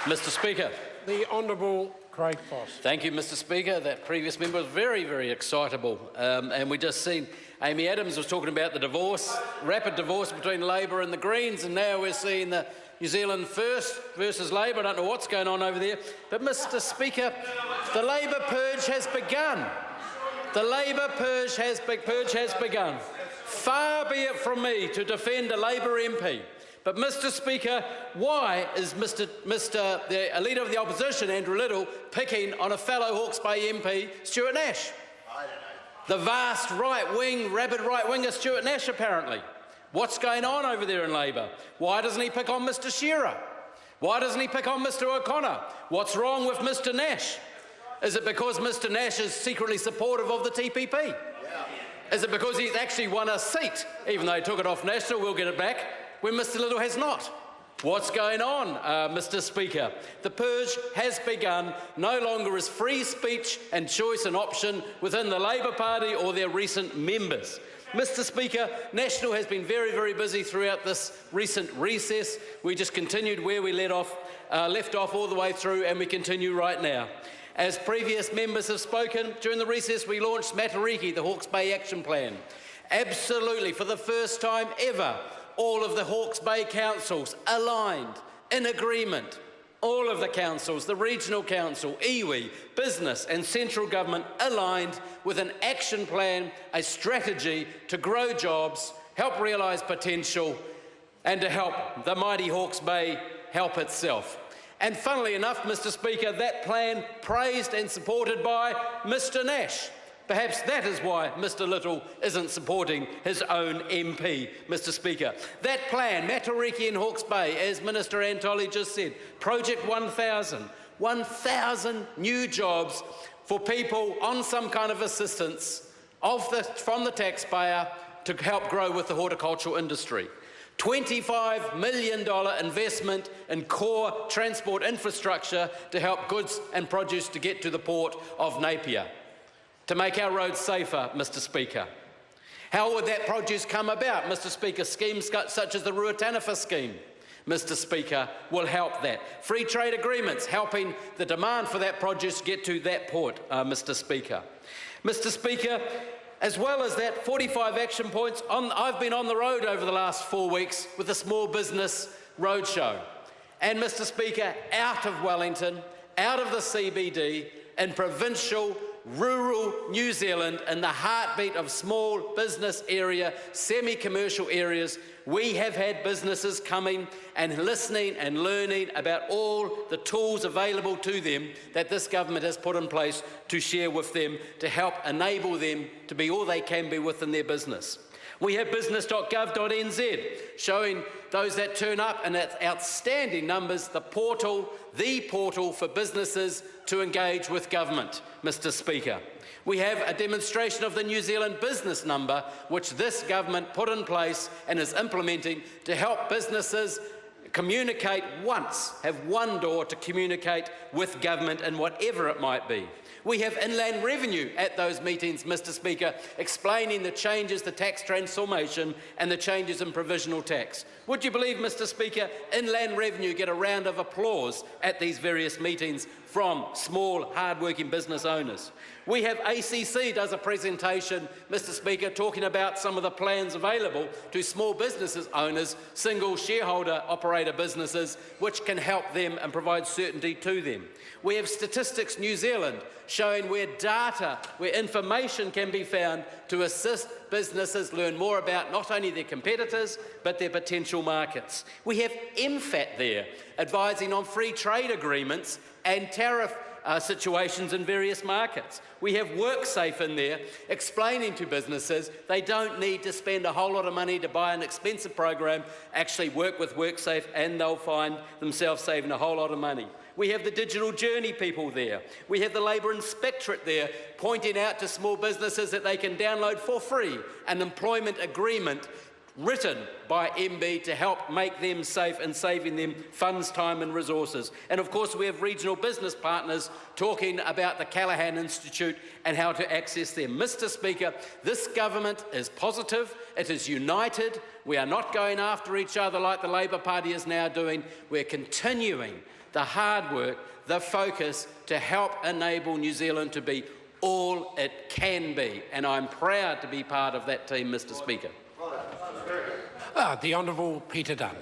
Mr. Speaker. The Honourable Craig Foss. Thank you, Mr. Speaker. That previous member was very, very excitable. And we just seen Amy Adams was talking about the divorce, rapid divorce between Labor and the Greens, and now we're seeing the New Zealand First versus Labor. I don't know what's going on over there. But, Mr. Speaker, the Labor purge has begun. The Labor purge has begun. Far be it from me to defend a Labor MP. But, Mr. Speaker, why is the Leader of the Opposition, Andrew Little, picking on a fellow Hawke's Bay MP, Stuart Nash? I don't know. The vast right-wing, rabid right-winger Stuart Nash, apparently. What's going on over there in Labor? Why doesn't he pick on Mr. Shearer? Why doesn't he pick on Mr. O'Connor? What's wrong with Mr. Nash? Is it because Mr. Nash is secretly supportive of the TPP? Yeah. Is it because he's actually won a seat, even though he took it off National, we'll get it back, when Mr. Little has not? What's going on, Mr. Speaker? The purge has begun. No longer is free speech and choice an option within the Labor Party or their recent members. Mr. Speaker, National has been very, very busy throughout this recent recess. We just continued where we left off all the way through, and we continue right now. As previous members have spoken, during the recess we launched Matariki, the Hawke's Bay Action Plan. Absolutely, for the first time ever, all of the Hawke's Bay councils aligned, in agreement. All of the councils, the Regional Council, iwi, business and central government aligned with an action plan, a strategy to grow jobs, help realise potential and to help the mighty Hawke's Bay help itself. And funnily enough, Mr. Speaker, that plan praised and supported by Mr. Nash. Perhaps that is why Mr. Little isn't supporting his own MP, Mr. Speaker. That plan, Matariki and Hawke's Bay, as Minister Antoli just said, Project 1,000 new jobs for people on some kind of assistance from the taxpayer to help grow with the horticultural industry. $25 million investment in core transport infrastructure to help goods and produce to get to the port of Napier, to make our roads safer, Mr. Speaker. How would that produce come about, Mr. Speaker? Schemes such as the Ruataniwha scheme, Mr. Speaker, will help that. Free trade agreements helping the demand for that produce get to that port, Mr. Speaker. Mr. Speaker, as well as that, 45 action points. I've been on the road over the last 4 weeks with the Small Business Roadshow. And, Mr. Speaker, out of Wellington, out of the CBD, in provincial, rural New Zealand, in the heartbeat of small business area, semi-commercial areas, we have had businesses coming and listening and learning about all the tools available to them that this government has put in place to share with them to help enable them to be all they can be within their business. We have business.gov.nz showing those that turn up in outstanding numbers the portal for businesses to engage with government, Mr. Speaker. We have a demonstration of the New Zealand business number, which this government put in place and is implementing to help businesses communicate once, have one door to communicate with government and whatever it might be. We have Inland Revenue at those meetings, Mr. Speaker, explaining the changes, the tax transformation and the changes in provisional tax. Would you believe, Mr. Speaker, Inland Revenue get a round of applause at these various meetings from small, hard-working business owners? We have ACC does a presentation, Mr. Speaker, talking about some of the plans available to small businesses owners, single shareholder operator businesses, which can help them and provide certainty to them. We have Statistics New Zealand showing where information can be found to assist businesses learn more about not only their competitors, but their potential markets. We have MFAT there, advising on free trade agreements and tariff situations in various markets. We have WorkSafe in there, explaining to businesses they don't need to spend a whole lot of money to buy an expensive program, actually work with WorkSafe and they'll find themselves saving a whole lot of money. We have the digital journey people there. We have the Labour Inspectorate there, pointing out to small businesses that they can download for free an employment agreement written by MB to help make them safe and saving them funds, time and resources. And of course we have regional business partners talking about the Callaghan Institute and how to access them. Mr. Speaker, this government is positive, it is united, we are not going after each other like the Labour Party is now doing. We're continuing the hard work, the focus to help enable New Zealand to be all it can be. And I'm proud to be part of that team, Mr. Speaker. The Honourable Peter Dunn.